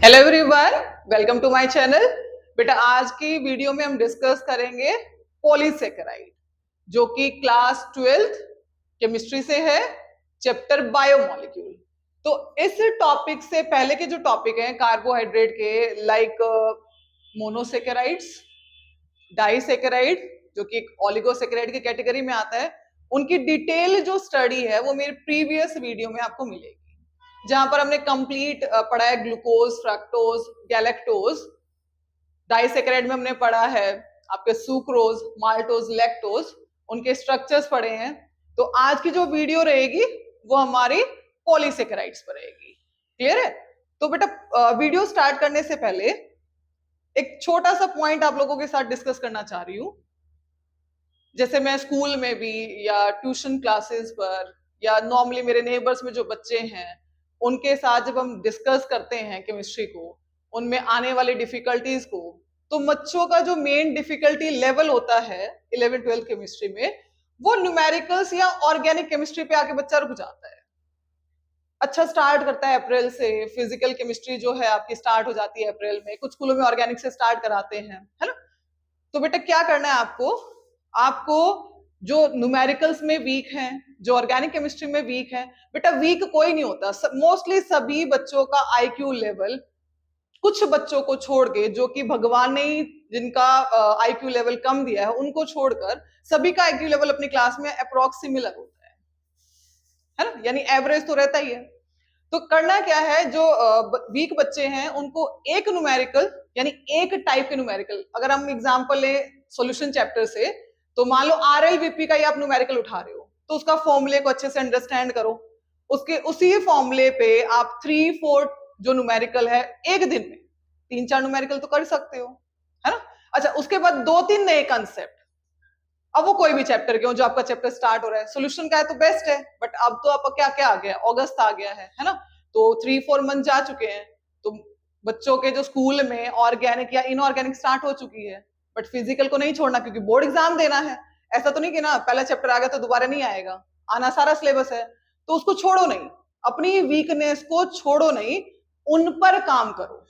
Hello everyone, welcome to my channel. बेटा आज की वीडियो में हम डिस्कस करेंगे पॉलीसेकेराइड, जो कि क्लास 12th केमिस्ट्री से है, चैप्टर बायोमोलिक्यूल। तो इस टॉपिक से पहले के जो टॉपिक हैं कार्बोहाइड्रेट के, लाइक मोनोसेकेराइड्स, डाइसेकेराइड, जो कि एक ओलिगोसेकेराइड की कैटेगरी में आता है, उनकी डिटेल जो स्टडी है वो मेरे प्रीवियस वीडियो में आपको मिलेगी, जहां पर हमने कंप्लीट पढ़ा है ग्लूकोज, फ्रक्टोज, गैलेक्टोज। डाइसेकेराइड में हमने पढ़ा है आपके सुक्रोज, माल्टोज, लैक्टोज, उनके स्ट्रक्चर्स पढ़े हैं। तो आज की जो वीडियो रहेगी वो हमारी पॉलीसेकेराइड्स पर रहेगी। क्लियर है? तो बेटा वीडियो स्टार्ट करने से पहले एक छोटा सा पॉइंट आप लोगों के साथ डिस्कस करना चाह रही हूं। जैसे मैं स्कूल में भी या ट्यूशन क्लासेस पर या नॉर्मली मेरे नेबर्स में जो बच्चे हैं उनके साथ जब हम डिस्कस करते हैं केमिस्ट्री को, उनमें आने वाली डिफिकल्टीज को, तो बच्चों का जो मेन डिफिकल्टी लेवल होता है 11th-12th केमिस्ट्री में, वो न्यूमेरिकल्स या ऑर्गेनिक केमिस्ट्री पे आके बच्चा रुक जाता है। अच्छा स्टार्ट करता है अप्रैल से, फिजिकल केमिस्ट्री जो है आपकी स्टार्ट हो जाती है अप्रैल में, कुछ स्कूलों में ऑर्गेनिक से स्टार्ट कराते हैं, है ना। तो बेटा क्या करना है आपको, आपको जो न्यूमेरिकल्स में वीक हैं, जो ऑर्गेनिक केमिस्ट्री में वीक है, बेटा वीक कोई नहीं होता, मोस्टली सभी बच्चों का आईक्यू लेवल, कुछ बच्चों को छोड़ के जो कि भगवान ने ही जिनका आईक्यू लेवल कम दिया है उनको छोड़कर सभी का आईक्यू लेवल अपनी क्लास में अप्रोक्स सिमिलर होता है ना, यानी एवरेज तो रहता ही है। तो करना क्या है, जो वीक बच्चे हैं उनको एक न्यूमेरिकल यानी एक टाइप के न्यूमेरिकल, अगर हम एग्जांपल ले सॉल्यूशन चैप्टर से, तो मान लो आरएलवीपी का ही आप न्यूमेरिकल उठा रहे हो, तो उसका फॉर्मूले को अच्छे से अंडरस्टैंड करो, उसके उसी फॉर्मूले पे आप 3-4 जो न्यूमेरिकल है एक दिन में 3-4 न्यूमेरिकल तो कर सकते हो, है ना। अच्छा, उसके बाद 2-3 नए कंसेप्ट, अब वो कोई भी चैप्टर के हो, जो आपका चैप्टर स्टार्ट हो रहा है, सॉल्यूशन का है तो बेस्ट है, बट अब तो आपका क्या क्या आ गया, अगस्त आ गया है ना। तो 3-4 मंथ जा चुके हैं, तो बच्चों के जो स्कूल में ऑर्गेनिक या इनऑर्गेनिक स्टार्ट हो चुकी है, बट फिजिकल को नहीं छोड़ना क्योंकि बोर्ड एग्जाम देना है। ऐसा तो नहीं कि ना पहला चैप्टर आ गया तो दोबारा नहीं आएगा, आना सारा सिलेबस है, तो उसको छोड़ो नहीं, अपनी वीकनेस को छोड़ो नहीं, उन पर काम करो,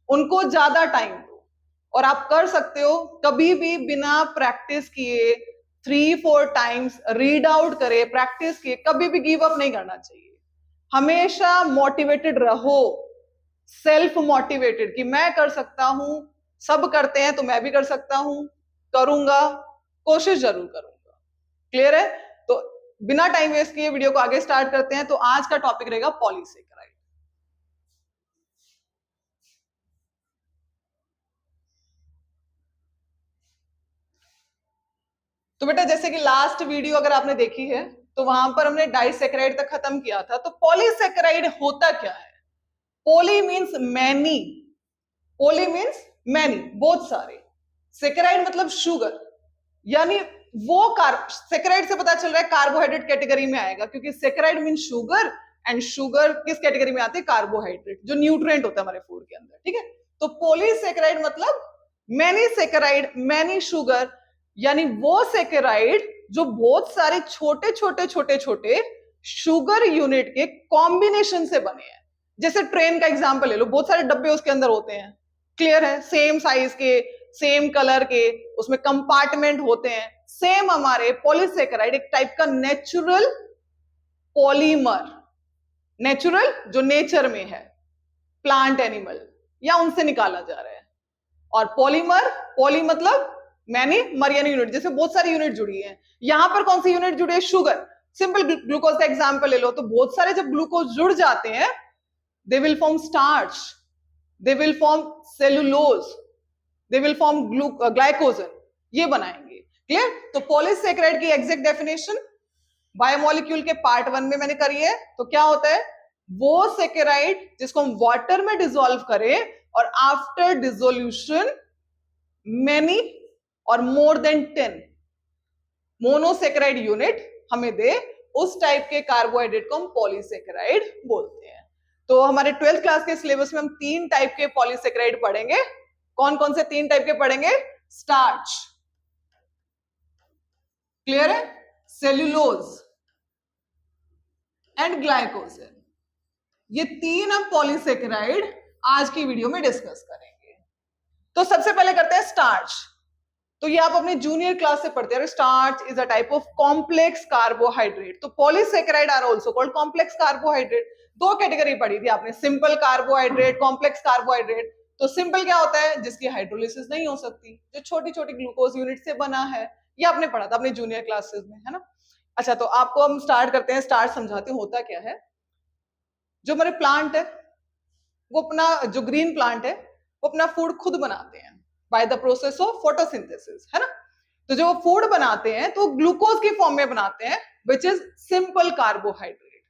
उनको ज्यादा टाइम दो। और आप कर सकते हो, कभी भी बिना प्रैक्टिस किए 3-4 टाइम्स रीड आउट करे, प्रैक्टिस किए, कभी भी गिव अप नहीं करना चाहिए। हमेशा मोटिवेटेड रहो, सेल्फ मोटिवेटेड, कि मैं कर सकता हूं, सब करते हैं तो मैं भी कर सकता हूं, करूंगा, कोशिश जरूर करूंगा। क्लियर है? तो बिना टाइम वेस्ट किए वीडियो को आगे स्टार्ट करते हैं। तो आज का टॉपिक रहेगा पॉलीसेकेराइड। तो बेटा जैसे कि लास्ट वीडियो अगर आपने देखी है तो वहां पर हमने डाइसेकेराइड तक खत्म किया था। तो पॉलीसेकेराइड होता क्या है? पोली मीन्स मैनी, पोली मीन्स मैनी, बहुत सारे, सेकेराइड मतलब शुगर, यानी वो सेकेराइड से पता चल रहा है कार्बोहाइड्रेट कैटेगरी में आएगा, क्योंकि saccharide mean sugar, and sugar किस कैटेगरी में आती है? कार्बोहाइड्रेट, जो न्यूट्रिएंट होता है हमारे फूड के अंदर। ठीक है, तो पॉलीसेकेराइड मतलब मैनी सेकेराइड, मैनी शुगर, यानी वो सेकेराइड जो बहुत सारे छोटे छोटे छोटे छोटे शुगर यूनिट के कॉम्बिनेशन से बने हैं। जैसे ट्रेन का एग्जांपल ले लो, बहुत सारे डब्बे उसके अंदर होते हैं, क्लियर है, सेम साइज के, सेम कलर के, उसमें कंपार्टमेंट होते हैं। सेम हमारे पॉलीसेकेराइड एक टाइप का नेचुरल पॉलीमर, नेचुरल जो नेचर में है, प्लांट, एनिमल, या उनसे निकाला जा रहा है। और पॉलीमर, पॉली मतलब मैनी, मर यानी यूनिट, जैसे बहुत सारी यूनिट जुड़ी है। यहां पर कौन सी यूनिट जुड़ी है? शुगर। सिंपल ग्लूकोज का एग्जांपल ले लो, तो बहुत सारे जब ग्लूकोज जुड़ जाते हैं, they will form starch, they will form cellulose, they will form glycogen, ये बनाएंगे। क्लियर? तो पॉलीसेकेराइड की एग्जैक्ट डेफिनेशन बायोमोलिक्यूल के पार्ट 1 में मैंने करी है। तो क्या होता है? वो सेकेराइड जिसको हम वाटर में डिसॉल्व करें और आफ्टर डिसोल्यूशन मेनी और मोर देन 10 मोनोसेकेराइड यूनिट हमें दे, उस टाइप के कार्बोहाइड्रेट को हम पॉलीसेकेराइड बोलते हैं। तो हमारे 12th क्लास के सिलेबस में हम 3 टाइप के पॉलीसेकेराइड पढ़ेंगे। कौन कौन से 3 टाइप के पढ़ेंगे? स्टार्च, क्लियर है, सेल्यूलोज एंड ग्लाइकोजन, ये 3 अब पॉलीसेकेराइड आज की वीडियो में डिस्कस करेंगे। तो सबसे पहले करते हैं स्टार्च। तो ये आप अपने जूनियर क्लास से पढ़ते हैं। Starch is a type of complex carbohydrate. तो polysaccharide are also called complex carbohydrate. दो कैटेगरी पढ़ी थी आपने, सिंपल कार्बोहाइड्रेट, कॉम्प्लेक्स कार्बोहाइड्रेट। तो सिंपल क्या होता है? जिसकी हाइड्रोलिसिस नहीं हो सकती, जो छोटी छोटी ग्लूकोज यूनिट से बना है। ये आपने पढ़ा था अपने जूनियर क्लासेस में, है ना। अच्छा, तो आपको हम स्टार्ट करते हैं। स्टार्च समझाते हैं होता क्या है। जो हमारे प्लांट है वो अपना, जो ग्रीन प्लांट है वो अपना फूड खुद बनाते हैं by the process of photosynthesis, है ना। तो जो फूड बनाते हैं तो ग्लूकोज की फॉर्म में बनाते हैं, विच इज सिंपल कार्बोहाइड्रेट।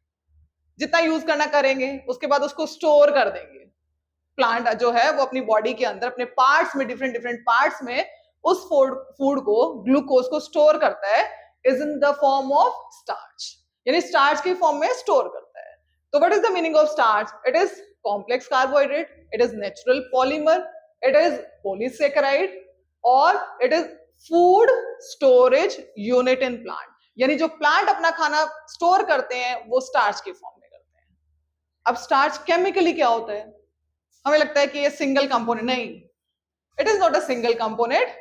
जितना यूज करना करेंगे, उसके बाद उसको स्टोर कर देंगे। प्लांट जो है वो अपनी बॉडी के अंदर अपने पार्ट्स में, डिफरेंट डिफरेंट पार्ट्स में उस फूड को, ग्लूकोज को स्टोर करता है, is in the form of starch, यानी स्टार्च की फॉर्म में स्टोर करता है। तो what is the meaning of starch? It is complex carbohydrate, it is natural polymer, it is polysaccharide, और it is food storage unit in plant. यानी जो plant अपना खाना स्टोर करते हैं वो स्टार्च की फॉर्म में करते हैं। अब स्टार्च केमिकली क्या होता है? हमें लगता है कि ये सिंगल कंपोनेंट, नहीं, it is not a single component.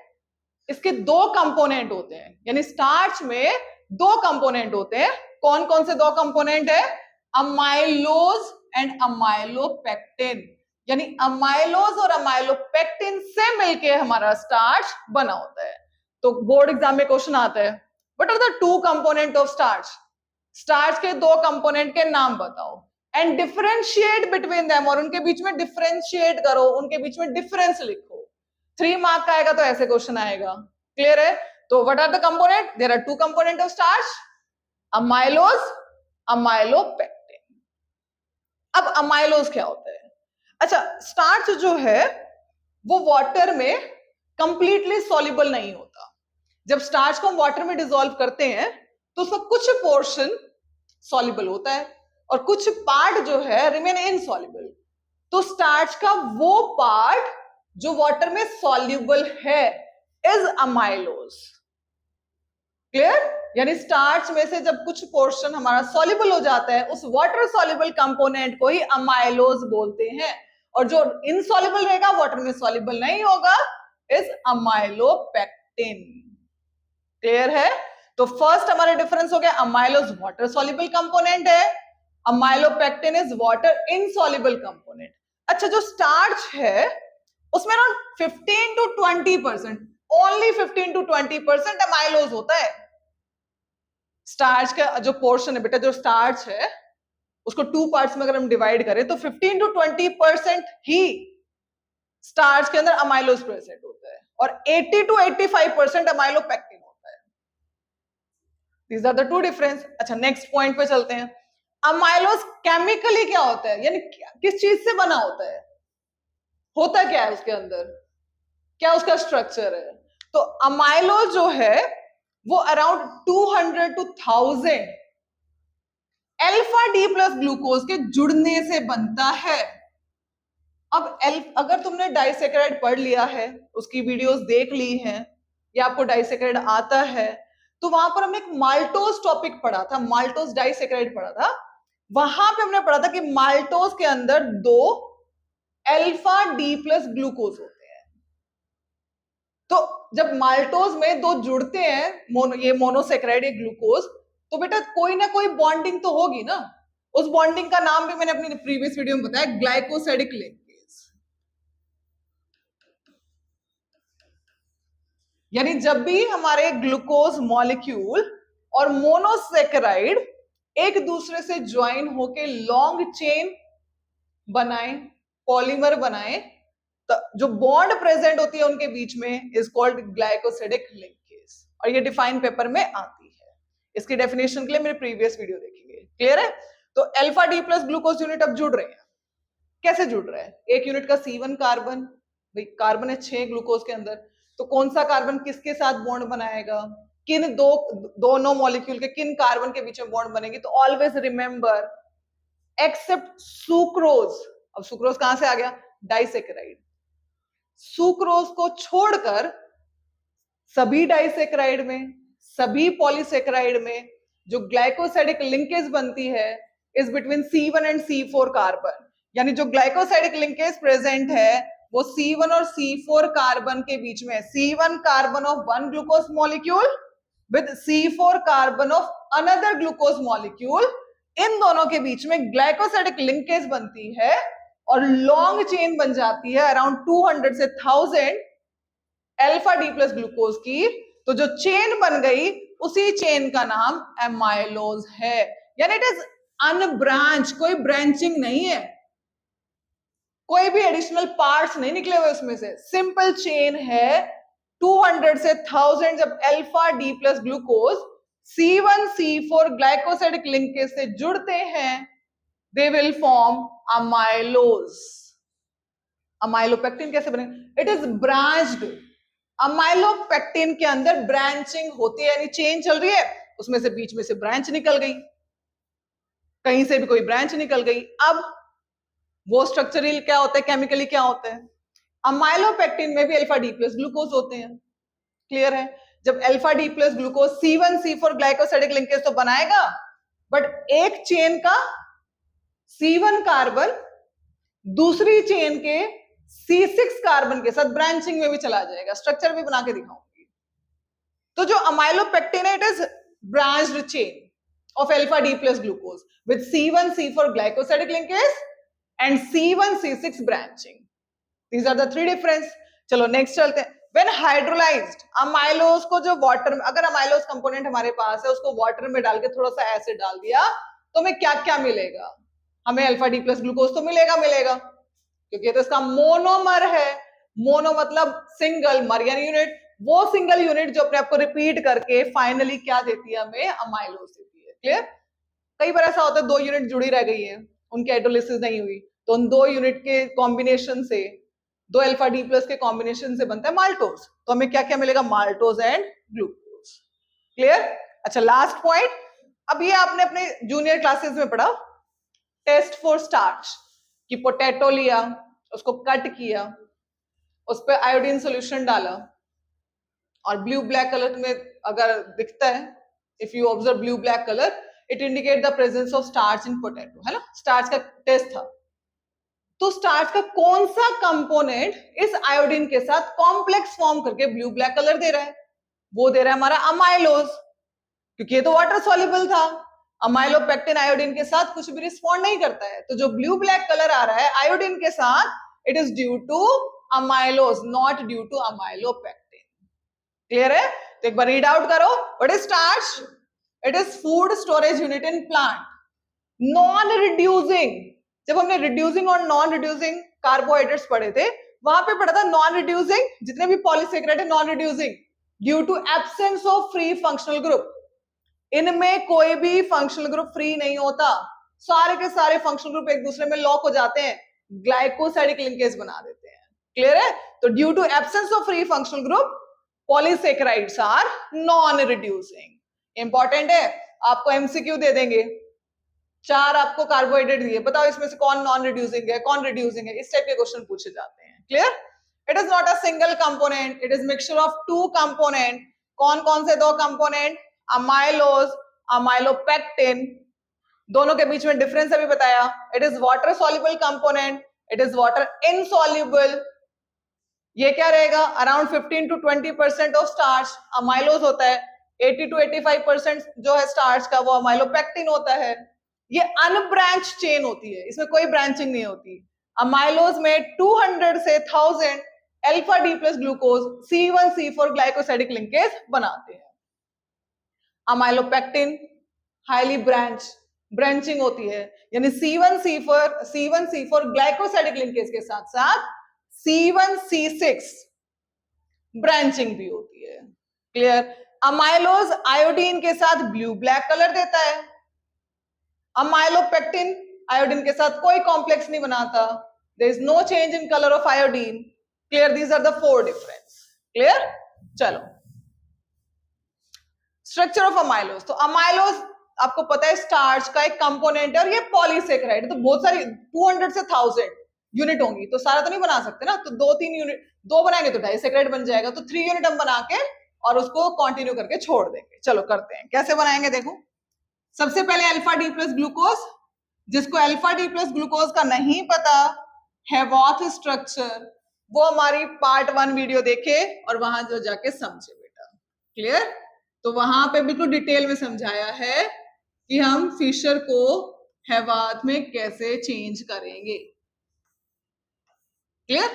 इसके दो कंपोनेंट होते हैं, यानी स्टार्च में दो कंपोनेंट होते हैं। कौन कौन से दो कंपोनेंट है? Amylose and amylopectin. यानी अमाइलोज और अमाइलोपेक्टिन से मिलके हमारा स्टार्च बना होता है। तो बोर्ड एग्जाम में क्वेश्चन आता है, what are the two component of starch? Starch के दो कंपोनेंट के नाम बताओ एंड डिफरेंशिएट बिटवीन देम, और उनके बीच में डिफरेंशिएट करो, उनके बीच में डिफरेंस लिखो। 3 मार्क का आएगा तो ऐसे क्वेश्चन आएगा। क्लियर है? तो what are the component? There are two component of starch, amylose, amylopectin. अब अमाइलोज क्या होता है? अच्छा, स्टार्च जो है वो वाटर में कंप्लीटली सॉल्युबल नहीं होता। जब स्टार्च को हम वाटर में डिसॉल्व करते हैं तो उसका कुछ पोर्शन सॉल्युबल होता है और कुछ पार्ट जो है रिमेन इनसॉल्युबल। तो स्टार्च का वो पार्ट जो वाटर में सॉल्युबल है इज अमाइलोज। क्लियर? यानी स्टार्च में से जब कुछ पोर्शन हमारा सॉल्युबल हो जाता है, उस वाटर सॉल्युबल कंपोनेंट को ही अमाइलोज बोलते हैं, और जो इनसॉल्युबल रहेगा, वाटर में सॉल्युबल नहीं होगा, इज अमाइलोपेक्टिन। क्लियर है? तो फर्स्ट हमारा डिफरेंस हो गया, अमाइलोज वाटर सॉल्युबल कंपोनेंट है, amylopectin is water insoluble component. अच्छा, जो स्टार्च है उसमें around 15 to 20%, only 15 to 20% amylose होता है। स्टार्च का जो पोर्शन है बेटा, जो स्टार्च है उसको 2 पार्ट्स में अगर हम डिवाइड करें तो 15 to 20% ही स्टार्च के अंदर अमाइलोज प्रेजेंट होता है, और 80 to 85% अमाइलोपेक्टिन होता है। These are the two difference. अच्छा, नेक्स्ट पॉइंट पे चलते हैं। अमाइलोज केमिकली क्या होता है, यानी किस चीज से बना होता है? होता क्या है उसके अंदर, क्या उसका स्ट्रक्चर है? तो अमाइलोज जो है वो around 200 to 1000 alpha D plus glucose के जुड़ने से बनता है। अब अगर तुमने डाइसेकेराइड पढ़ लिया है, उसकी वीडियोस देख ली हैं, या आपको डाइसेकेराइड आता है, तो वहां पर हमने एक माल्टोज टॉपिक पढ़ा था, माल्टोज डाइसेकेराइड पढ़ा था। वहां पे हमने पढ़ा था कि माल्टोज के अंदर 2 अल्फा डी प्लस ग्लूकोज होते हैं। तो जब माल्टोज में 2 जुड़ते हैं, ये मोनोसेकेराइड, ये ग्लूकोज, तो बेटा कोई ना कोई बॉन्डिंग तो होगी ना। उस बॉन्डिंग का नाम भी मैंने अपनी प्रीवियस वीडियो में बताया, ग्लाइकोसाइडिक लिंकेज। यानी जब भी हमारे ग्लूकोज मॉलिक्यूल और मोनोसेकेराइड एक दूसरे से ज्वाइन होके लॉन्ग चेन बनाए, पॉलीमर बनाए, तो जो बॉन्ड प्रेजेंट होती है उनके बीच में इज कॉल्ड ग्लाइकोसाइडिक लिंकेज, और ये डिफाइन पेपर में आती है। इसकी डेफिनेशन के लिए मेरे प्रीवियस वीडियो देखेंगे। क्लियर है? तो alpha D plus glucose unit अब जुड़ रहे हैं। कैसे जुड़ रहा है? एक यूनिट का C1 कार्बन, भाई कार्बन है 6 ग्लूकोज के अंदर, तो कौन सा कार्बन किसके साथ बॉन्ड बनाएगा, किन दोनों मॉलिक्यूल के किन कार्बन के बीच में बॉन्ड बनेगी? तो ऑलवेज रिमेंबर, एक्सेप्ट सुक्रोज। अब सुक्रोज कहां से आ गया? डाइसेकेराइड। सुक्रोज को छोड़कर सभी डाइसेकेराइड में, सभी पॉलीसेकेराइड में जो ग्लाइकोसाइडिक लिंकेज बनती है is between C1 and C4 carbon. यानी जो ग्लाइकोसाइडिक लिंकेज प्रेजेंट है वो C1 और C4 कार्बन के बीच में, C1 carbon of one glucose molecule with C4 carbon of another glucose molecule, इन दोनों के बीच में ग्लाइकोसाइडिक लिंकेज बनती है और लॉन्ग चेन बन जाती है अराउंड 200 से 1000 अल्फा डी प्लस ग्लूकोज की। तो जो चेन बन गई उसी चेन का नाम एमाइलोज है, यानी इट इज अनब्रांच, कोई ब्रांचिंग नहीं है, कोई भी एडिशनल पार्ट्स नहीं निकले हुए उसमें से, सिंपल चेन है। 200 से 1000 जब alpha D plus glucose C1 C4 glycosidic linkage से जुड़ते हैं, they will form amylose. Amylopectin कैसे बनेगा? It is branched. अमाइलोपेक्टिन के अंदर ब्रांचिंग होती है, यानी चेन चल रही है, उसमें से बीच में से ब्रांच निकल गई, कहीं से भी कोई ब्रांच निकल गई। अब वो स्ट्रक्चरली क्या होता है, केमिकली क्या होता है? अमाइलोपेक्टिन में भी अल्फा डी प्लस ग्लूकोज होते हैं, क्लियर है? जब alpha D plus glucose C1 C4 glycosidic linkage तो बनाएगा, बट एक चेन का C1 कार्बन दूसरी चेन के C6 कार्बन के साथ ब्रांचिंग में भी चला जाएगा, स्ट्रक्चर भी बना के दिखाऊंगी। तो जो अमाइलोपेक्टिन है, it is branched chain of alpha D plus glucose with C1 C4 glycosidic linkage and C1 C6 branching. These are the three difference. चलो नेक्स्ट चलते हैं। When hydrolyzed, अमाइलोज को जो वाटर में, अगर अमाइलोज कंपोनेंट हमारे पास है, उसको वाटर में डाल के थोड़ा सा एसिड डाल दिया तो हमें क्या क्या मिलेगा? हमें अल्फा डी प्लस ग्लूकोज तो मिलेगा, क्योंकि तो इसका मोनोमर है। मोनो मतलब सिंगल, मर यानी यूनिट, वो सिंगल यूनिट जो अपने आप को रिपीट करके फाइनली क्या देती है? हमें अमाइलोज देती है। क्लियर? कई बार ऐसा होता है दो यूनिट जुड़ी रह गई है, उनकी हाइड्रोलिसिस नहीं हुई, तो उन दो यूनिट के कॉम्बिनेशन से, दो अल्फा डी प्लस के कॉम्बिनेशन से बनता है माल्टोज। तो हमें क्या क्या मिलेगा? Maltose and glucose. क्लियर? अच्छा, लास्ट पॉइंट, अब ये आपने अपने जूनियर क्लासेस में पढ़ा, टेस्ट फॉर स्टार्च, कि पोटैटो लिया, उसको कट किया, उस पर आयोडीन सोल्यूशन डाला, और ब्लू ब्लैक कलर में अगर दिखता है, if you observe blue black color, it indicate the presence of starch in potato, है ना? स्टार्च का टेस्ट था। तो स्टार्च का कौन सा कंपोनेंट इस आयोडीन के साथ कॉम्प्लेक्स फॉर्म करके ब्लू ब्लैक कलर दे रहा है? वो दे रहा है हमारा अमाइलोज, क्योंकि ये तो वाटर सॉल्युबल था। अमाइलोपेक्टिन आयोडीन के साथ कुछ भी रिस्पॉन्ड नहीं करता है, तो जो ब्लू ब्लैक कलर आ रहा है आयोडीन के साथ, it is due to amylose, not due to amylopectin. Clear है? तो एक बार रीड आउट करो, what is starch? It is food storage unit in plant, non reducing. जब हमने रिड्यूसिंग और नॉन रिड्यूसिंग कार्बोहाइड्रेट्स पढ़े थे, वहां पे पढ़ा था नॉन रिड्यूसिंग, जितने भी पॉलीसेकेराइड है non reducing due to absence of free functional group. इनमें कोई भी फंक्शनल ग्रुप फ्री नहीं होता, सारे के सारे फंक्शनल ग्रुप एक दूसरे में लॉक हो जाते हैं, ग्लाइकोसाइडिक लिंकेज बना देते हैं। क्लियर है? तो due to absence of free functional group, polysaccharides are non reducing. Important है, आपको एमसीक्यू दे देंगे, 4 आपको कार्बोहाइड्रेट दिए, बताओ इसमें से कौन नॉन रिड्यूसिंग है, कौन रिड्यूसिंग है, इस टाइप के क्वेश्चन पूछे जाते हैं। Clear? It is not a single component, it is mixture of 2 component. कौन कौन से 2 कंपोनेंट? Amylose, amylopectin. दोनों के बीच में डिफरेंस अभी बताया, it is water soluble component, it is water insoluble. ये क्या रहेगा? Around 15 to 20% of starch amylose होता है, 80 to 85% जो है स्टार्च का वो अमाइलोपेक्टिन होता है। ये अनब्रांच चेन होती है, इसमें कोई ब्रांचिंग नहीं होती। अमाइलोज में 200 से 1000 alpha D plus glucose C1 C4 glycosidic linkage बनाते हैं। अमाइलोपेक्टिन हाईली ब्रांचिंग होती है, यानी C1 C4 ग्लाइकोसाइडिक लिंकेज के साथ साथ C1 C6 ब्रांचिंग भी होती है। क्लियर? अमाइलोज आयोडीन के साथ ब्लू ब्लैक कलर देता है, अमाइलोपेक्टिन आयोडीन के साथ कोई कॉम्प्लेक्स नहीं बनाता, there is no change in colour of iodine. Clear? These are the 4 difference. Clear? चलो, स्ट्रक्चर ऑफ अमाइलोज। तो अमाइलोज आपको पता है स्टार्च का एक कंपोनेंट है, और ये पॉलीसेकेराइड, तो बहुत सारी 200 से 1000 यूनिट होंगी, तो सारा तो नहीं बना सकते ना, तो 2-3 यूनिट, 2 बनाएंगे तो डाइसेकेराइड बन जाएगा, तो 3 यूनिट हम बना के और उसको कंटिन्यू करके छोड़ देंगे। चलो करते हैं, कैसे बनाएंगे देखो। सबसे पहले अल्फा डी प्लस ग्लूकोज जिसको अल्फा डी प्लस ग्लूकोज का नहीं पता, हैवॉथ स्ट्रक्चर, वो हमारी पार्ट 1 वीडियो देखे और वहां जो जाके समझे बेटा। क्लियर? तो वहां पे बिल्कुल डिटेल में समझाया है कि हम फिशर को हैवाथ में कैसे चेंज करेंगे। क्लियर?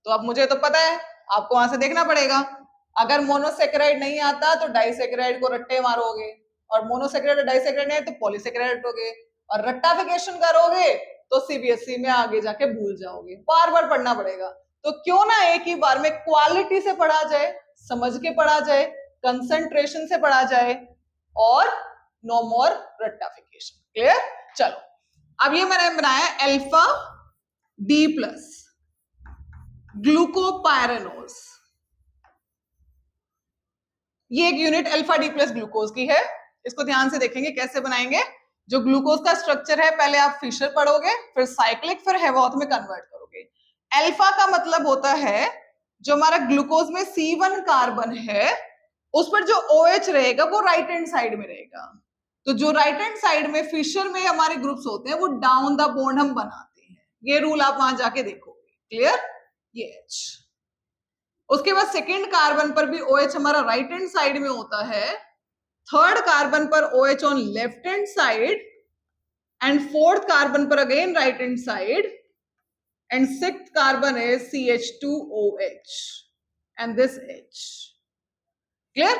तो अब मुझे तो पता है, आपको वहां से देखना पड़ेगा। अगर मोनोसेकेराइड नहीं आता तो डाइसेकेराइड को रट्टे मारोगे, और मोनोसेकेराइड और डाइसेकेराइड नहीं तो पॉलीसेकेराइड रटोगे, और रट्टाफिकेशन करोगे तो सीबीएसई में आगे जाके भूल जाओगे, बार बार पढ़ना पड़ेगा। तो क्यों ना एक ही बार में क्वालिटी से पढ़ा जाए, समझ के पढ़ा जाए, कंसंट्रेशन से पढ़ा जाए, और नो मोर रट्टाफिकेशन। क्लियर? चलो, अब ये मैंने बनाया अल्फा डी प्लस ग्लूकोपायरेनोज। ये एक unit alpha D plus glucose की है। इसको ध्यान से देखेंगे कैसे बनाएंगे। जो ग्लूकोज का स्ट्रक्चर है, पहले आप फिशर पढ़ोगे, फिर साइक्लिक, फिर हैवॉथ में कन्वर्ट करोगे। अल्फा का मतलब होता है जो हमारा ग्लूकोज में C1 कार्बन है, उस पर जो OH रहेगा वो राइट हैंड साइड में रहेगा। तो जो राइट हैंड साइड में फिशर में हमारे ग्रुप्स होते हैं वो डाउन द बॉन्ड हम बनाते हैं। ये रूल आप वहां जाके देखोगे। क्लियर? ये H। उसके बाद सेकेंड कार्बन पर भी OH हमारा राइट हैंड साइड में होता है, थर्ड कार्बन पर OH on left hand side, and fourth carbon पर again right hand side, and sixth carbon is CH2OH and this H. Clear?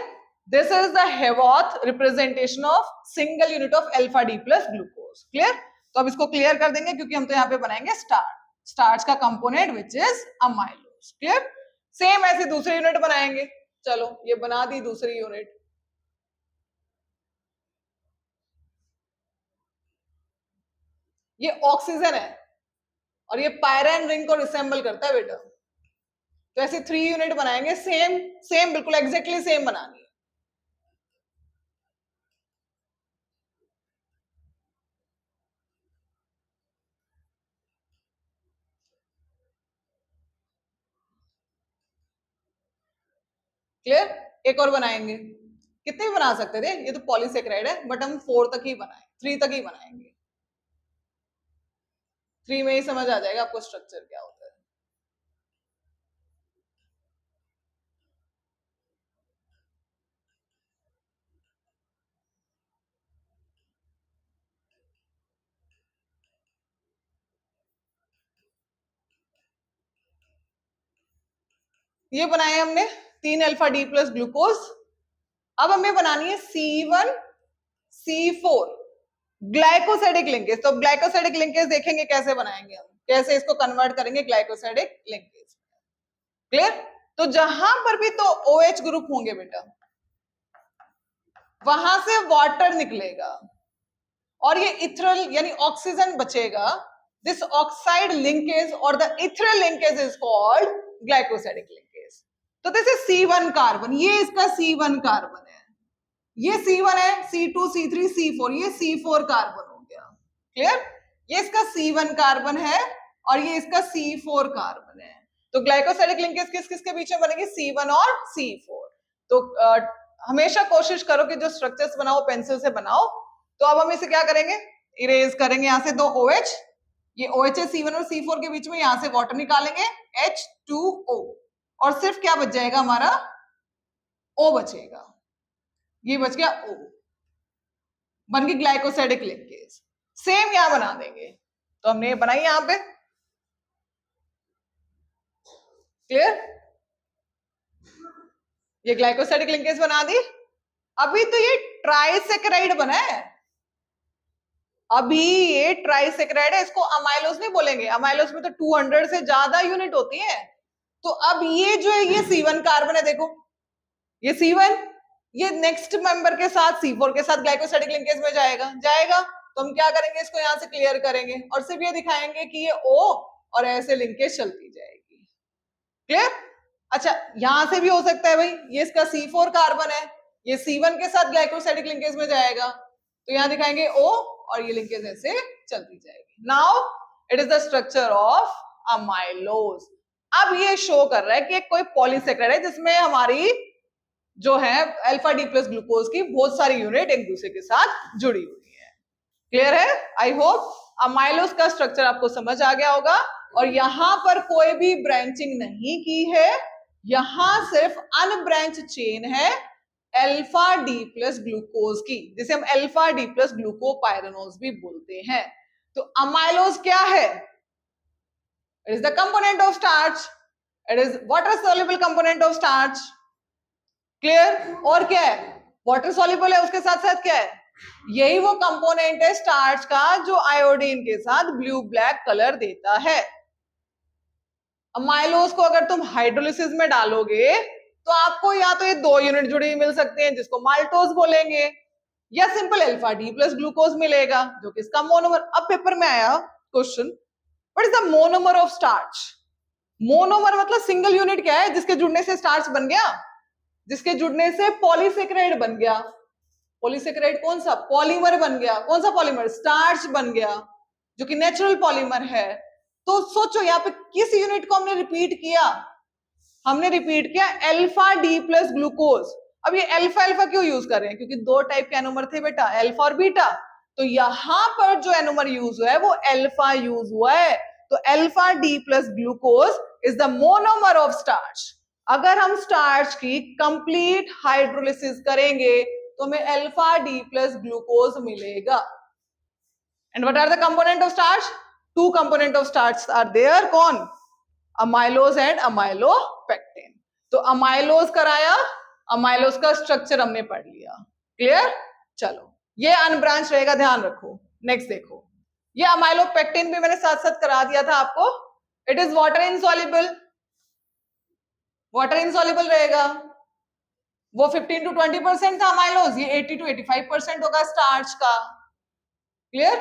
This is the Haworth representation of single unit of alpha D plus glucose. Clear? तो अब इसको clear कर देंगे क्योंकि हम तो यहाँ पे बनाएंगे स्टार्च। स्टार्च का component which is amylose. Clear? Same ऐसे दूसरी यूनिट बनाएंगे। चलो, ये बना दी दूसरी यूनिट। ये ऑक्सीजन है और ये पायरेन रिंग को रिसेंबल करता है बेटा। तो ऐसे 3 यूनिट बनाएंगे, सेम सेम बिल्कुल एग्जैक्टली सेम बनानी है। क्लियर? एक और बनाएंगे। कितने बना सकते थे? ये तो पॉलीसेकेराइड है, बट हम 4 तक ही बनाए, 3 तक ही बनाएंगे। 3 में ही समझ आ जाएगा आपको स्ट्रक्चर क्या होता है। ये बनाए हमने 3 अल्फा डी प्लस ग्लूकोज। अब हमें बनानी है C1 C4 ग्लाइकोसाइडिक लिंकेज। तो ग्लाइकोसाइडिक लिंकेज देखेंगे कैसे बनाएंगे हम, कैसे इसको कन्वर्ट करेंगे ग्लाइकोसाइडिक लिंकेज। क्लियर? तो जहां पर भी तो OH ग्रुप होंगे बेटा, वहां से वाटर निकलेगा और ये इथरल यानी ऑक्सीजन बचेगा। दिस ऑक्साइड लिंकेज और the ethereal linkage is called glycosidic linkage. तो दिस इज C1 कार्बन, ये इसका C1 कार्बन है, ये C1 है, C2 C3 C4, ये C4 कार्बन हो गया। क्लियर? ये इसका C1 कार्बन है और ये इसका C4 कार्बन है। तो ग्लाइकोसाइडिक लिंकेज किस किस के बीच में बनेगी? C1 और C4। तो हमेशा कोशिश करो कि जो स्ट्रक्चर्स बनाओ पेंसिल से बनाओ। तो अब हम इसे क्या करेंगे? इरेज करेंगे यहां से 2 OH, ये OH है C1 और C4 के बीच में, यहां से वाटर निकालेंगे H2O, और सिर्फ क्या बच जाएगा हमारा? O बचेगा। ये बच गया O, बन गई ग्लाइकोसाइडिक लिंकेज। सेम यहां बना देंगे। तो हमने बनाई यहां पे। क्लियर? ये ग्लाइकोसाइडिक लिंकेज बना दी। अभी तो ये ट्राइसेकेराइड बना है, अभी ये ट्राइसेकेराइड है, इसको अमाइलोज नहीं बोलेंगे। अमाइलोज में तो 200 से ज्यादा यूनिट होती है। तो अब ये जो है ये C1 कार्बन है, देखो ये C1, ये नेक्स्ट मेंबर के साथ C4 के साथ ग्लाइकोसाइडिक लिंकेज में जाएगा। तो हम क्या करेंगे? इसको यहां से क्लियर करेंगे और सिर्फ ये दिखाएंगे कि ये O और ऐसे लिंकेज चलती जाएगी। क्लियर? अच्छा, यहां से भी हो सकता है भाई, ये इसका C4 कार्बन है, ये C1 के साथ ग्लाइकोसाइडिक लिंकेज में जाएगा, तो यहां दिखाएंगे O और ये लिंकेज ऐसे चलती जाएगी। Now it is the structure of amylose. अब ये शो कर रहा है कि कोई पॉलीसेकेराइड है जिसमें हमारी जो है अल्फा डी प्लस ग्लूकोज की बहुत सारी यूनिट एक दूसरे के साथ जुड़ी हुई है। क्लियर है? आई होप अमाइलोज का स्ट्रक्चर आपको समझ आ गया होगा, और यहां पर कोई भी ब्रांचिंग नहीं की है, यहां सिर्फ अनब्रांच चेन है अल्फा डी प्लस ग्लूकोज की, जिसे हम अल्फा डी प्लस ग्लूकोपाइरानोज भी बोलते हैं। तो अमाइलोज क्या है? It is the component of starch, it is water soluble component of starch. Clear? और क्या है? वाटर सोल्यूबल है, उसके साथ साथ क्या है? यही वो कंपोनेंट है स्टार्च का जो आयोडीन के साथ ब्लू ब्लैक कलर देता है। अमाइलोज को अगर तुम हाइड्रोलिसिस में डालोगे तो आपको या तो ये 2 यूनिट जुड़ी हुई मिल सकते हैं जिसको माल्टोज बोलेंगे, या simple alpha D plus glucose मिलेगा जो कि इसका मोनोमर। अब पेपर में आया question, what is the monomer of starch? Monomer मतलब सिंगल यूनिट क्या है जिसके जुड़ने से स्टार्च बन गया, जिसके जुड़ने से पॉलीसेकेराइड बन गया। पॉलीसेकेराइड कौन सा? पॉलीमर बन गया। कौन सा पॉलीमर? स्टार्च बन गया, जो कि नेचुरल पॉलीमर है। तो सोचो यहाँ पे किस यूनिट को हमने रिपीट किया? हमने रिपीट किया अल्फा डी प्लस ग्लूकोज। अब ये अल्फा अल्फा क्यों यूज कर रहे हैं? क्योंकि 2 टाइप के एनोमर थे बेटा, अल्फा और बीटा। तो यहां पर जो एनोमर यूज हुआ है वो अल्फा यूज हुआ है। तो alpha D plus glucose is the monomer of starch. अगर हम स्टार्च की कंप्लीट हाइड्रोलिसिस करेंगे तो हमें अल्फा डी प्लस ग्लूकोज मिलेगा। And what are the component of starch? 2 component of starch are there. कौन? Amylose and amylopectin. तो amylose कराया, अमाइलोज का स्ट्रक्चर हमने पढ़ लिया। क्लियर? चलो ये अनब्रांच रहेगा, ध्यान रखो। नेक्स्ट देखो, ये अमाइलोपेक्टिन भी मैंने साथ साथ करा दिया था आपको। It is water insoluble, water insoluble रहेगा। वो 15 to 20% था अमाइलोज, ये 80 to 85% होगा स्टार्च का। क्लियर?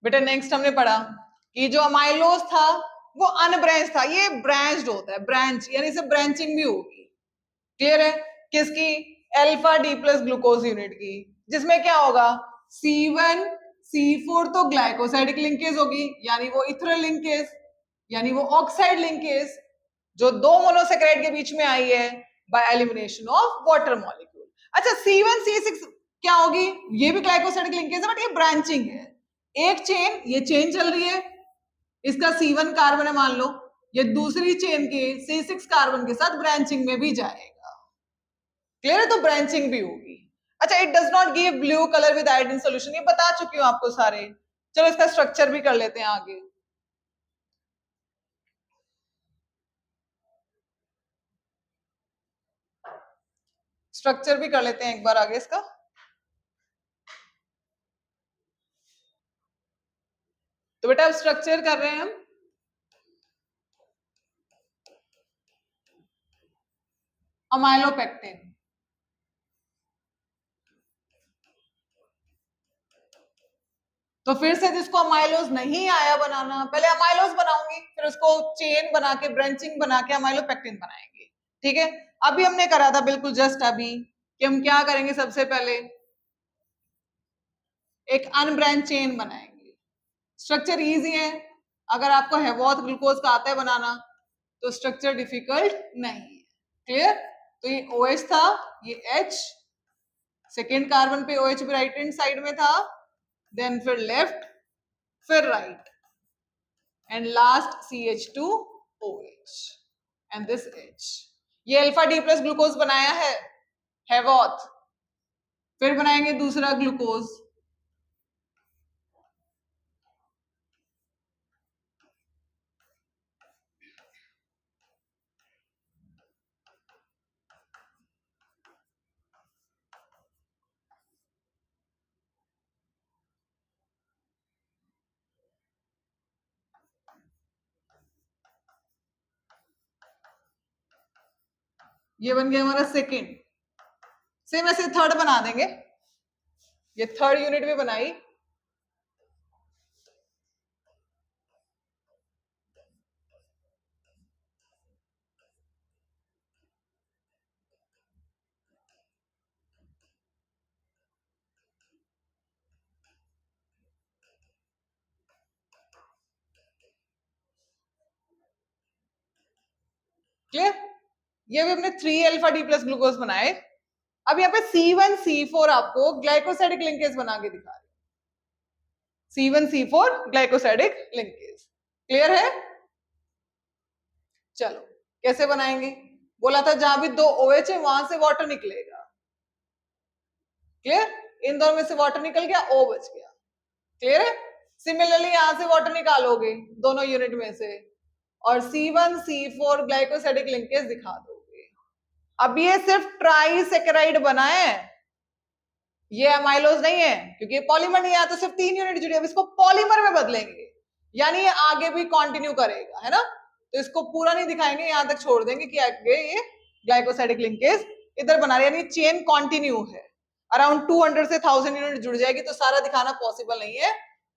बेटा नेक्स्ट हमने पढ़ा कि जो अमाइलोज था वो अनब्रांच था, ये ब्रांच्ड होता है, ब्रांच यानी से ब्रांचिंग भी होगी। क्लियर है? किसकी? Alpha D plus glucose unit की, जिसमें क्या होगा? C1 C4 तो ग्लाइकोसाइडिक लिंकेज होगी, यानी वो इथरल लिंकेज, यानी वो ऑक्साइड लिंकेज जो 2 मोनोसेकेराइड के बीच में आई है by elimination of water molecule. अच्छा C1 C6 क्या होगी? ये भी ग्लाइकोसाइडिक लिंकेज है, बट ये ब्रांचिंग है। एक चेन, ये चेन चल रही है, इसका C1 कार्बन है मान लो, ये दूसरी चेन के C6 कार्बन के साथ ब्रांचिंग में भी जाएगा। क्लियर है? तो ब्रांचिंग भी होगी। अच्छा, it does not give blue colour with iodine solution, ये बता चुकी हूं आपको सारे। चलो इसका स्ट्रक्चर भी कर लेते हैं आगे। स्ट्रक्चर भी कर लेते हैं एक बार आगे इसका। तो बेटा अब स्ट्रक्चर कर रहे हैं हम। अमाइलोपेक्टिन, तो फिर से जिसको अमाइलोज नहीं आया बनाना, पहले अमाइलोज बनाऊंगी, फिर उसको चेन बना के ब्रांचिंग बना के अमाइलोपेक्टिन बनाएंगे। ठीक है? अभी हमने करा था बिल्कुल जस्ट अभी कि हम क्या करेंगे, सबसे पहले एक अनब्रांच चेन बनाएंगे। स्ट्रक्चर इजी है, अगर आपको हेवॉथ ग्लूकोज का आता है बनाना तो स्ट्रक्चर डिफिकल्ट नहीं है। क्लियर? तो ये OH था, ये H, सेकेंड कार्बन पे OH भी राइट हैंड साइड में था, देन फिर लेफ्ट, फिर right, and last CH2OH and this H। ये अल्फा डी प्लस ग्लूकोज बनाया है हेवॉथ। फिर बनाएंगे दूसरा ग्लूकोज, ये बन गया हमारा सेकेंड। सेम ऐसे थर्ड बना देंगे, ये थर्ड यूनिट भी बनाई। क्लियर? ये भी हमने 3 अल्फा डी प्लस ग्लूकोज बनाए। अब यहाँ पे C1 C4 आपको ग्लाइकोसाइडिक लिंकेज बना के दिखा रहे। C1C4 glycosidic linkage. क्लियर है? चलो कैसे बनाएंगे? बोला था जहां भी दो OH है वहां से वाटर निकलेगा। क्लियर? इन दोनों में से वाटर निकल गया, O बच गया। क्लियर है? सिमिलरली यहां से वाटर निकालोगे दोनों यूनिट में से और C1C4 ग्लाइकोसाइडिक लिंकेज दिखा दोगे। अब ये सिर्फ ट्राइसेकेराइड बना है, ये अमाइलोज नहीं है, क्योंकि ये पॉलीमर नहीं है तो सिर्फ 3 यूनिट जुड़ी है। अब इसको पॉलीमर में बदलेंगे, यानी ये आगे भी कंटिन्यू करेगा, है ना? तो इसको पूरा नहीं दिखाएंगे, यहां तक छोड़ देंगे कि आगे ये ग्लाइकोसाइडिक लिंकेज इधर बना रहे, यानी चेन कंटिन्यू है। अराउंड 200 से 1000 यूनिट जुड़ जाएगी, तो सारा दिखाना पॉसिबल नहीं है,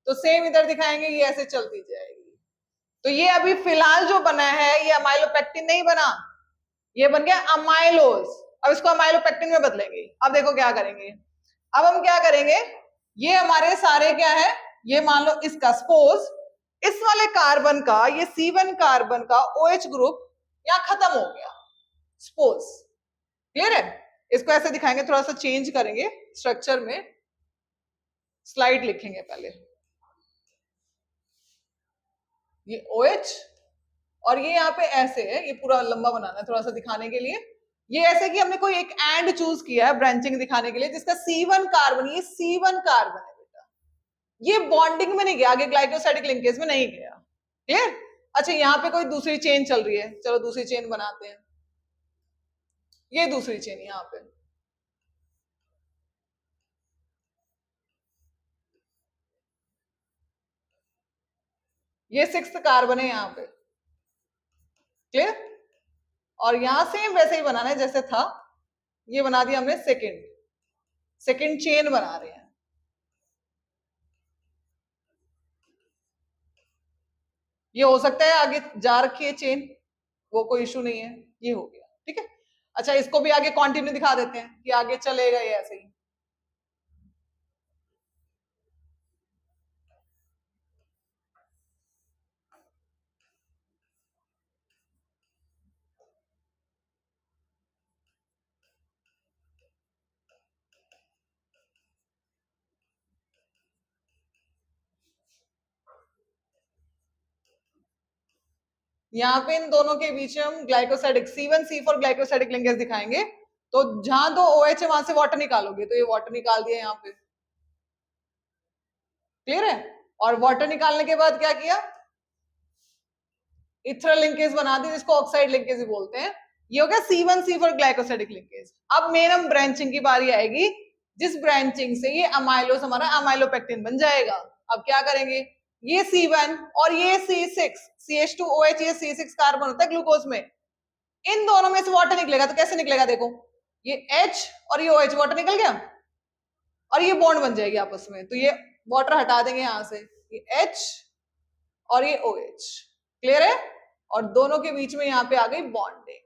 तो सेम इधर दिखाएंगे, ये ऐसे चलती जाएगी। तो ये अभी फिलहाल जो बना है ये अमाइलोपेक्टिन नहीं बना, ये बन गया अमाइलोज। अब इसको अमाइलोपेक्टिन में बदलेंगे। अब देखो क्या करेंगे, अब हम क्या करेंगे, ये हमारे सारे क्या है, ये मान लो इसका सपोज इस वाले कार्बन का, ये C1 कार्बन का OH ग्रुप यहां खत्म हो गया, सपोज। क्लियर है? इसको ऐसे दिखाएंगे, थोड़ा सा चेंज करेंगे स्ट्रक्चर में, स्लाइड लिखेंगे पहले, ये OH और ये यहाँ पे ऐसे है, ये पूरा लंबा बनाना है थोड़ा सा दिखाने के लिए। ये ऐसे कि हमने कोई एक एंड चूज किया है ब्रांचिंग दिखाने के लिए, जिसका C1 कार्बन, ये C1 कार्बन है बेटा, ये बॉन्डिंग में नहीं गया, आगे ग्लाइकोसाइडिक लिंकेज में नहीं गया। क्लियर? अच्छा यहाँ पे कोई दूसरी चेन चल रही है, चलो दूसरी चेन बनाते हैं। ये दूसरी चेन यहाँ पे, ये 6th कार्बन है यहाँ पे। क्लियर? और यहां सेम वैसे ही बनाना है जैसे था, ये बना दिया हमने सेकंड चेन बना रहे हैं। ये हो सकता है आगे जा रखी है चेन, वो कोई इशू नहीं है, ये हो गया। ठीक है? अच्छा इसको भी आगे कंटिन्यू दिखा देते हैं कि आगे चलेगा ये ऐसे ही। यहाँ पे इन दोनों के बीच में हम ग्लाइकोसाइडिक C1C4 ग्लाइकोसाइडिक लिंकेज दिखाएंगे। तो जहां दो OH है वहां से वाटर निकालोगे, तो ये वाटर निकाल दिया यहाँ पे। क्लियर है? और वाटर निकालने के बाद क्या किया, इथरल लिंकेज बना दी, जिसको ऑक्साइड लिंकेज भी बोलते हैं। ये हो गया C1C4 ग्लाइकोसाइडिक लिंकेज। अब मेन हम ब्रांचिंग की बारी आएगी, जिस ब्रांचिंग से ये अमाइलोज हमारा अमाइलोपेक्टिन बन जाएगा। अब क्या करेंगे, ये C1 और ये C6, CH2OH, ये C6 कार्बन होता है ग्लूकोज में, इन दोनों में से वाटर निकलेगा। तो कैसे निकलेगा, देखो ये H और ये OH, वाटर निकल गया और ये बॉन्ड बन जाएगी आपस में। तो ये वाटर हटा देंगे यहां से, ये H और ये OH। क्लियर है? और दोनों के बीच में यहां पे आ गई बॉन्डिंग।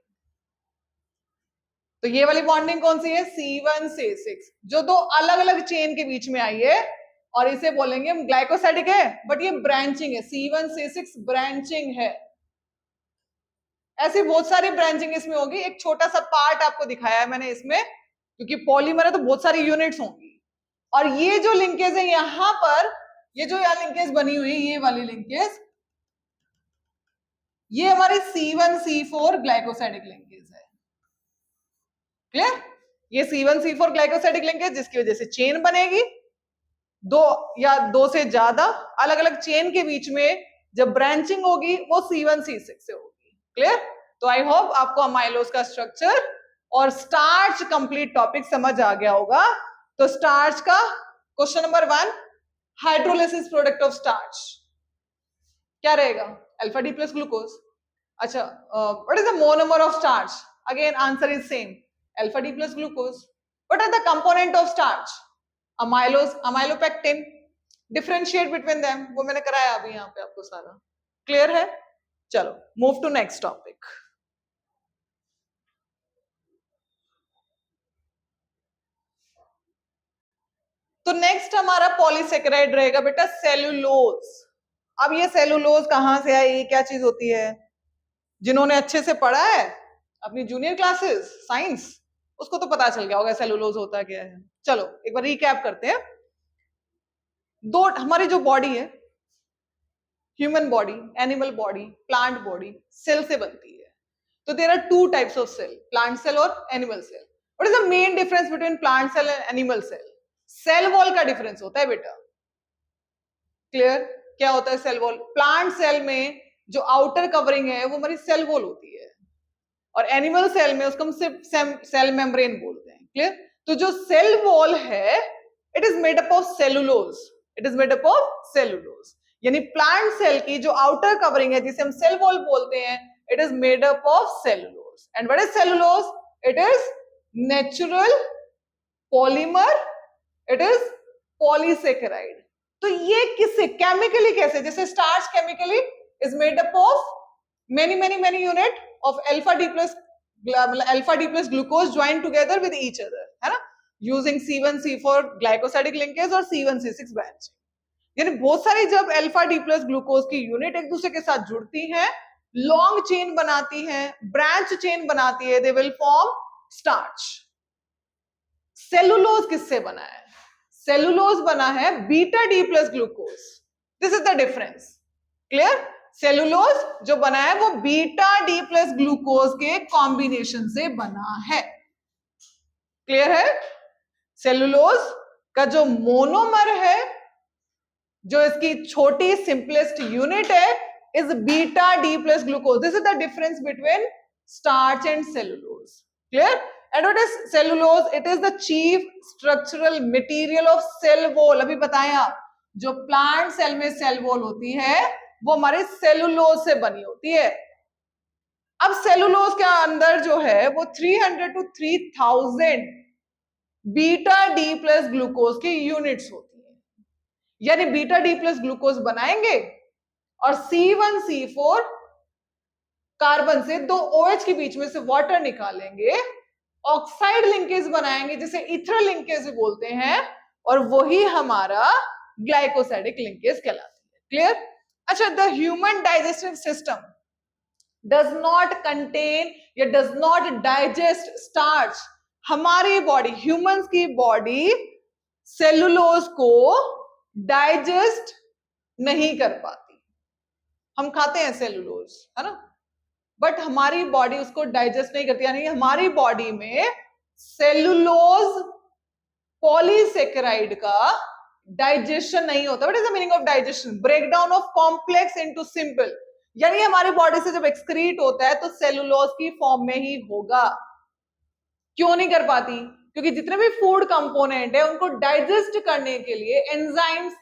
तो ये वाली बॉन्डिंग कौन सी है, C1C6, जो दो अलग अलग चेन के बीच में आई है, और इसे बोलेंगे हम ग्लाइकोसाइडिक है, बट ये ब्रांचिंग है, C1C6 ब्रांचिंग है। ऐसी बहुत सारी ब्रांचिंग इसमें होगी। एक छोटा सा पार्ट आपको दिखाया है मैंने इसमें, क्योंकि पॉलीमर है तो बहुत सारी यूनिट्स होंगी। और ये जो लिंकेज है यहां पर, ये जो यहाँ लिंकेज बनी हुई है, ये वाली लिंकेज, ये हमारी C1C4 ग्लाइकोसाइडिक लिंकेज है। क्लियर? ये C1C4 ग्लाइकोसाइडिक लिंकेज, जिसकी वजह से चेन बनेगी, दो या दो से ज्यादा अलग अलग चेन के बीच में जब ब्रांचिंग होगी वो C1C6 से होगी। क्लियर? तो आई होप आपको अमाइलोज का स्ट्रक्चर और स्टार्च कंप्लीट टॉपिक समझ आ गया होगा। तो स्टार्च का question number 1, hydrolysis product of starch क्या रहेगा, अल्फा डी प्लस ग्लूकोज। अच्छा, what is the monomer of starch, again answer is same, alpha D plus glucose. What are the component of starch, amylose, amylopectin. Differentiate between them, वो मैंने कराया अभी यहाँ पे आपको सारा। क्लियर है? चलो मूव टू नेक्स्ट टॉपिक। तो नेक्स्ट हमारा पॉलीसेकेराइड रहेगा बेटा सेलुलोज। अब ये सेलुलोज कहां से है, ये क्या चीज होती है, जिन्होंने अच्छे से पढ़ा है अपनी जूनियर क्लासेस साइंस, उसको तो पता चल गया होगा सेलुलोज होता क्या है। चलो एक बार रिकैप करते हैं। दो हमारी जो बॉडी है, human body, animal body, plant body, cell से बनती है। तो there are two types of cell, plant cell और animal cell. What is the main difference between plant cell and animal cell? Cell wall का difference होता है बेटा। Clear? क्या होता है सेल वॉल? प्लांट सेल में जो आउटर कवरिंग है वो हमारी सेल वॉल होती है, और एनिमल सेल में उसको हम सिर्फ सेल मेम्ब्रेन बोलते हैं। क्लियर? तो जो सेल वॉल है it is made up of cellulose, it is made up of cellulose. यानी प्लांट सेल की जो आउटर कवरिंग है जिसे हम सेल वॉल बोलते हैं, it is made up of cellulose. And what is cellulose? It is natural polymer, it is polysaccharide. तो ये किससे केमिकली कैसे? जैसे starch chemically is made up of many unit of alpha D plus glucose joined together with each other, है ना, using C1C4 glycosidic linkage और C1C6 branch। यानी बहुत सारी जब अल्फा डी प्लस ग्लूकोज की यूनिट एक दूसरे के साथ जुड़ती हैं, लॉन्ग चेन बनाती हैं, ब्रांच चेन बनाती है, they will form starch. Cellulose किससे बना है? सेलुलोज बना है beta D plus glucose. This is the difference. Clear? Cellulose जो बना है वो बीटा डी प्लस ग्लूकोज के कॉम्बिनेशन से बना है। क्लियर है? सेलुलोज का जो मोनोमर है, जो इसकी छोटी सिंपलेस्ट यूनिट है, is beta D plus glucose. This is the difference between starch and cellulose. Clear? And what is cellulose? It is the chief structural material of cell wall. अभी बताया जो प्लांट सेल में cell wall होती है वो हमारे cellulose से बनी होती है। अब सेलुलोज के अंदर जो है वो 300 to 3000 beta D plus glucose की यूनिट्स होती है। यानी बीटा डी प्लस ग्लूकोज बनाएंगे और C1C4 कार्बन से दो OH के बीच में से वाटर निकालेंगे, ऑक्साइड लिंकेज बनाएंगे जिसे इथरल लिंकेज बोलते हैं, और वही हमारा ग्लाइकोसाइडिक लिंकेज कहलाती है। क्लियर? अच्छा, the human digestive system does not contain या डज नॉट डाइजेस्ट स्टार्च। हमारी बॉडी, ह्यूमंस की बॉडी सेलुलोज को डाइजेस्ट नहीं कर पाती। हम खाते हैं सेलुलोज, है ना, बट हमारी बॉडी उसको डाइजेस्ट नहीं करती। यानी हमारी बॉडी में सेलुलोज पॉलीसेकेराइड का डाइजेशन नहीं होता। What is the meaning of digestion? Breakdown of complex into simple. यानी हमारी बॉडी से जब एक्सक्रीट होता है तो सेलुलोज की फॉर्म में ही होगा। क्यों नहीं कर पाती? क्योंकि जितने भी फूड कंपोनेंट है उनको डाइजेस्ट करने के लिए एंजाइम्स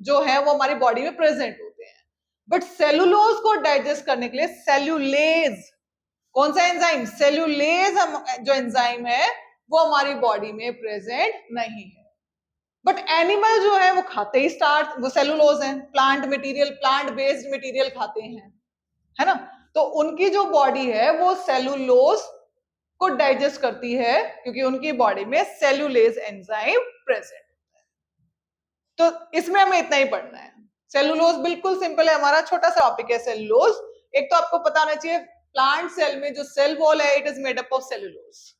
जो है वो हमारी बॉडी में प्रेजेंट होते हैं, बट सेलुलोज को डाइजेस्ट करने के लिए सेल्यूलेज, कौन सा एंजाइम? सेल्यूलेज जो एंजाइम है वो हमारी बॉडी में प्रेजेंट नहीं है। बट एनिमल जो है वो खाते ही स्टार्च, वो सेलुलोज है, plant material, plant based material खाते हैं, है ना, तो उनकी जो बॉडी है वो सेलुलोज को डाइजेस्ट करती है क्योंकि उनकी बॉडी में सेल्यूलेज एंजाइम प्रेजेंट होता है। तो इसमें हमें इतना ही पढ़ना है। सेलुलोज बिल्कुल सिंपल है, हमारा छोटा सा टॉपिक है सेलुलोज। एक तो आपको पता होना चाहिए प्लांट सेल में जो सेल वॉल है it is made up of cellulose.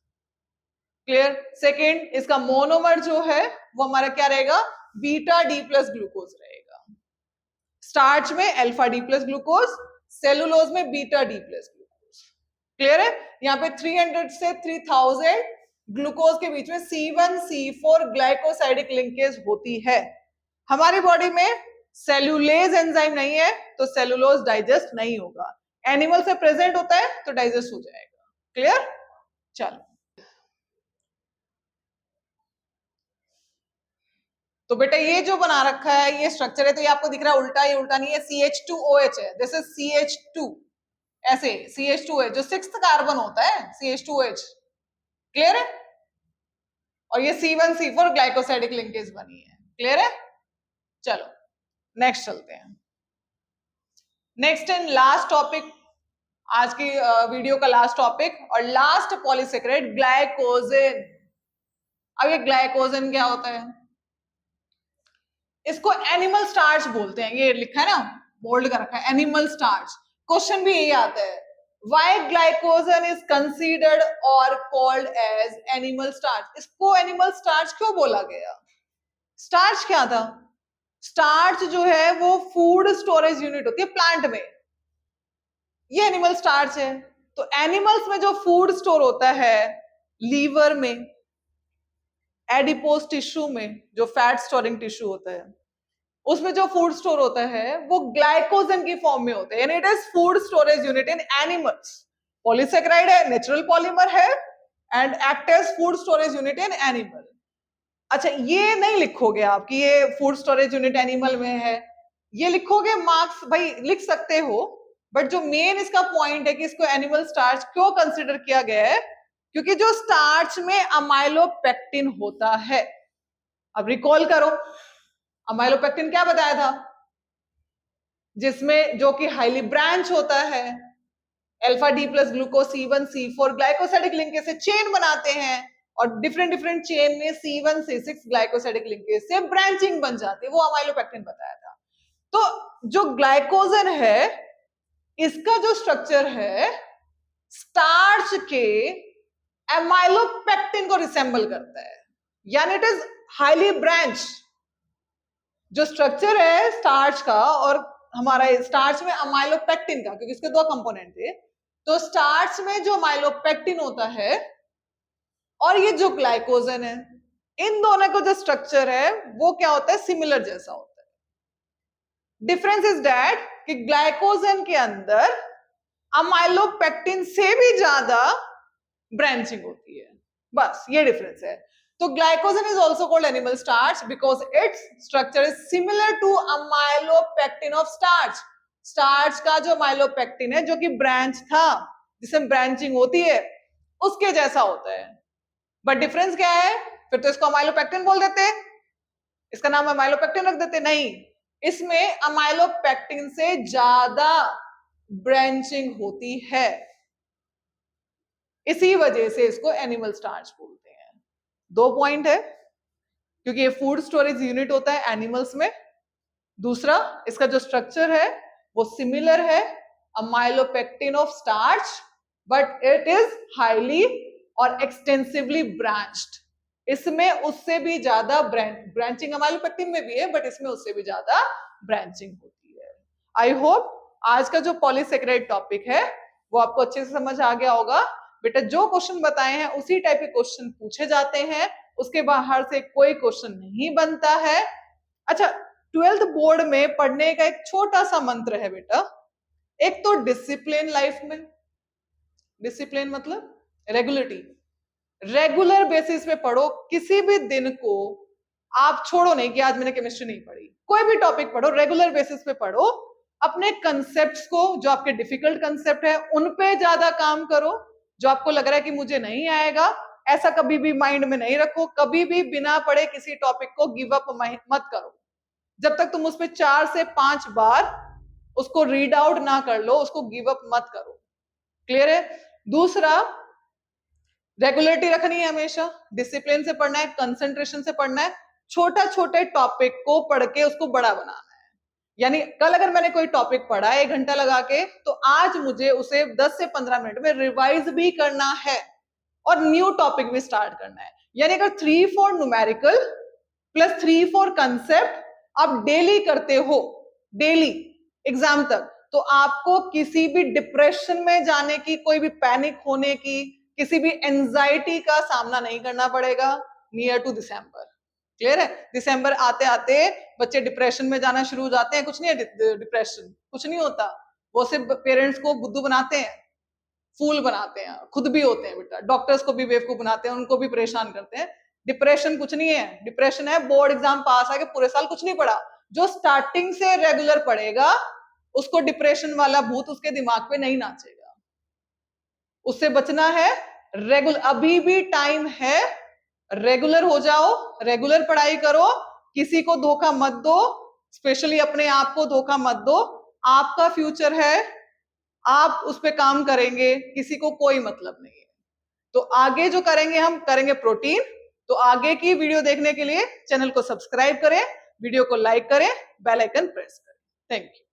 Clear? Second, इसका मोनोमर जो है वो हमारा क्या रहेगा? बीटा डी प्लस ग्लूकोज रहेगा। स्टार्च में alpha D plus glucose, cellulose में beta D plus glucose. Clear है? यहाँ पे 300 से 3000 ग्लूकोज के बीच में C1C4 ग्लाइकोसाइडिक लिंकेज होती है। हमारी बॉडी में सेल्यूलेज एंजाइम नहीं है तो सेलुलोज डाइजेस्ट नहीं होगा। एनिमल से प्रेजेंट होता है तो डाइजेस्ट हो जाएगा। क्लियर? चलो, तो बेटा ये जो बना रखा है ये स्ट्रक्चर है, तो ये आपको दिख रहा है उल्टा, ये उल्टा नहीं है, CH2OH है, दिस इज CH2, ऐसे CH2 है जो 6th कार्बन होता है CH2OH। क्लियर है? और ये C1C4 ग्लाइकोसाइडिक लिंकेज बनी है। क्लियर है? चलो नेक्स्ट चलते हैं। नेक्स्ट एंड लास्ट टॉपिक, आज की वीडियो का लास्ट टॉपिक और लास्ट पॉलीसेकेराइड, ग्लाइकोजेन। अब ये ग्लाइकोजेन क्या होता है? इसको एनिमल स्टार्च बोलते हैं, ये लिखा है ना, बोल्ड कर रखा है, एनिमल स्टार्च। क्वेश्चन भी यही आता है, व्हाई ग्लाइकोजन इज कंसीडर्ड और कॉल्ड एज एनिमल स्टार्च। इसको एनिमल स्टार्च क्यों बोला गया? स्टार्च क्या था? स्टार्च जो है वो फूड स्टोरेज यूनिट होती है प्लांट में, ये एनिमल स्टार्च है। तो एनिमल्स में जो फूड स्टोर होता है लीवर में, एडिपोज टिश्यू में जो फैट स्टोरिंग टिश्यू होता है, उसमें जो फूड स्टोर होता है वो ग्लाइकोजन की फॉर्म में होता है, यानी it is food storage unit in animals. Polysaccharide है, नेचुरल पॉलीमर है and act as food storage unit in animal. अच्छा, ये नहीं लिखोगे आप कि ये फूड स्टोरेज यूनिट एनिमल में है, ये लिखोगे मार्क्स भाई लिख सकते हो, बट जो मेन इसका पॉइंट है कि इसको एनिमल स्टार्च क्यों कंसिडर किया गया है, क्योंकि जो स्टार्च में अमाइलोपेक्टिन होता है। अब रिकॉल करो, अमाइलोपेक्टिन क्या बताया था, जिसमें जो कि हाईली ब्रांच होता है, alpha D plus glucose C1C4 glycosidic linkage से चेन बनाते हैं और डिफरेंट डिफरेंट चेन में C1C6 ग्लाइकोसाइडिक लिंकेज से ब्रांचिंग बन जाती है, वो अमाइलोपेक्टिन बताया था। तो जो ग्लाइकोजन है इसका जो स्ट्रक्चर है स्टार्च के अमाइलोपेक्टिन को रिसेंबल करता है, यानी इट इज हाईली ब्रांच। जो स्ट्रक्चर है स्टार्च का और हमारा स्टार्च में अमाइलोपेक्टिन का, क्योंकि इसके दो कंपोनेंट थे, तो स्टार्च में जो अमाइलोपेक्टिन होता है और ये जो ग्लाइकोजन है, इन दोनों का जो स्ट्रक्चर है वो क्या होता है, सिमिलर जैसा होता है। डिफरेंस इज दैट कि ग्लाइकोजन के अंदर अमाइलोपेक्टिन से भी ज्यादा ब्रांचिंग होती है, बस ये डिफरेंस है। तो glycogen is also called animal starch because its structure is similar to amylopectin of starch. Starch का जो अमाइलोपेक्टिन है जो कि ब्रांच था, जिसमें ब्रांचिंग होती है, उसके जैसा होता है। बट डिफरेंस क्या है, फिर तो इसको अमाइलोपेक्टिन बोल देते, इसका नाम अमाइलोपेक्टिन रख देते, नहीं, इसमें अमाइलोपेक्टिन से ज्यादा ब्रांचिंग होती है, इसी वजह से इसको एनिमल स्टार्च बोलते हैं। दो पॉइंट है, क्योंकि ये फूड स्टोरेज यूनिट होता है एनिमल्स में, दूसरा इसका जो स्ट्रक्चर है वो सिमिलर है amylopectin of starch, but it is highly और एक्सटेंसिवली ब्रांच्ड। इसमें उससे भी ज्यादा ब्रांचिंग अमाइलोपेक्टिन में भी है, बट इसमें उससे भी ज्यादा ब्रांचिंग होती है। आई होप आज का जो पॉलीसेकेराइड टॉपिक है वो आपको अच्छे से समझ आ गया होगा। बेटा जो क्वेश्चन बताए हैं उसी टाइप के क्वेश्चन पूछे जाते हैं, उसके बाहर से कोई क्वेश्चन नहीं बनता है। अच्छा, 12th बोर्ड में पढ़ने का एक छोटा सा मंत्र है बेटा, एक तो डिसिप्लिन लाइफ में, डिसिप्लिन मतलब रेगुलरिटी, रेगुलर बेसिस पे पढ़ो, किसी भी दिन को आप छोड़ो नहीं कि आज मैंने केमिस्ट्री नहीं पढ़ी, कोई भी टॉपिक पढ़ो रेगुलर बेसिस पे पढ़ो, अपने कंसेप्ट्स को, जो आपके डिफिकल्ट कंसेप्ट है उन पे ज्यादा काम करो, जो आपको लग रहा है कि मुझे नहीं आएगा ऐसा कभी भी माइंड में नहीं रखो, कभी भी बिना पढ़े किसी टॉपिक को गिव अप मत करो, जब तक तुम उस पर 4 से 5 बार उसको रीड आउट ना कर लो, उसको गिव अप मत करो। क्लियर है? दूसरा, रेगुलरिटी रखनी है, हमेशा डिसिप्लिन से पढ़ना है, कंसंट्रेशन से पढ़ना है, छोटा छोटे टॉपिक को पढ़ के उसको बड़ा बनाना है। यानी कल अगर मैंने कोई टॉपिक पढ़ा 1 घंटा लगा के, तो आज मुझे उसे 10 से 15 मिनट में रिवाइज भी करना है और न्यू टॉपिक भी स्टार्ट करना है। यानी अगर 3-4 न्यूमेरिकल प्लस 3-4 कंसेप्ट आप डेली करते हो, डेली एग्जाम तक, तो आपको किसी भी डिप्रेशन में जाने की, कोई भी पैनिक होने की, किसी भी एंजाइटी का सामना नहीं करना पड़ेगा नियर टू दिसंबर। क्लियर है? दिसंबर आते आते बच्चे डिप्रेशन में जाना शुरू हो जाते हैं। कुछ नहीं है डिप्रेशन, कुछ नहीं होता, वो सिर्फ पेरेंट्स को बुद्धू बनाते हैं, फूल बनाते हैं, खुद भी होते हैं बेटा, डॉक्टर्स को भी बेवकूफ बनाते हैं, उनको भी परेशान करते हैं। डिप्रेशन कुछ नहीं है, डिप्रेशन है बोर्ड एग्जाम पास आके पूरे साल कुछ नहीं पढ़ा। जो स्टार्टिंग से रेगुलर पढ़ेगा उसको डिप्रेशन वाला भूत उसके दिमाग पे नहीं नाचेगा, उससे बचना है। रेगुलर, अभी भी टाइम है, रेगुलर हो जाओ, रेगुलर पढ़ाई करो, किसी को धोखा मत दो, स्पेशली अपने आप को धोखा मत दो। आपका फ्यूचर है, आप उस पर काम करेंगे, किसी को कोई मतलब नहीं है। तो आगे जो करेंगे हम करेंगे प्रोटीन। तो आगे की वीडियो देखने के लिए चैनल को सब्सक्राइब करें, वीडियो को लाइक करें, बेल आइकन प्रेस करें। Thank you.